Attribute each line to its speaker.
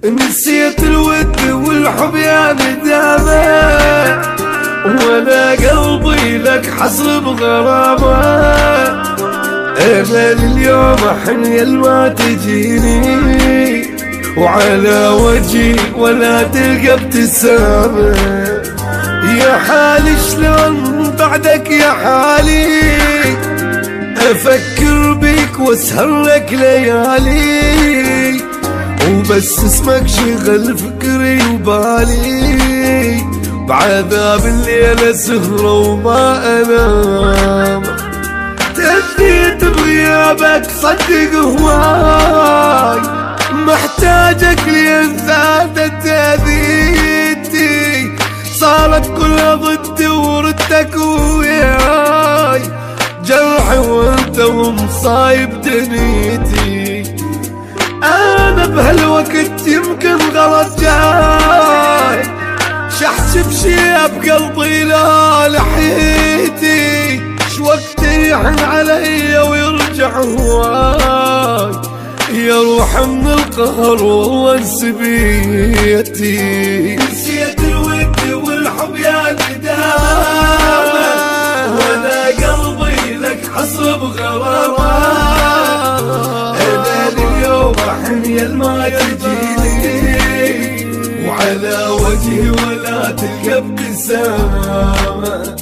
Speaker 1: نسيت الود والحب يا ندامة، وانا قلبي لك حصر بغرامة. انا لليوم احن ما تجيني، وعلى وجهي ولا تلقى ابتسامة. يا حالي شلون بعدك يا حالي، افكر بيك واسهر لك ليالي، وبس اسمك شغل فكري وبالي. بعذاب الليلة سهرة وما انام، تأذيت بغيابك صدق هواي، محتاجك لين زادت اذيتي. صارت كلها ضدي وردك وياي، جرحي وانت ومصايب دنيتي. انا بهالوقت يمكن غلط جاي، شحش بشي بقلبي لا لحيتي. شوقت يحن علي ويرجع هواي، يا روح من القهر والله انسبيتي. نسيت الود والحب يا ندامة، وانا قلبي لك حصر بغرامة. انا لليوم احن ما تجيني، وعلى وجهي ولا تلقى ابتسامة.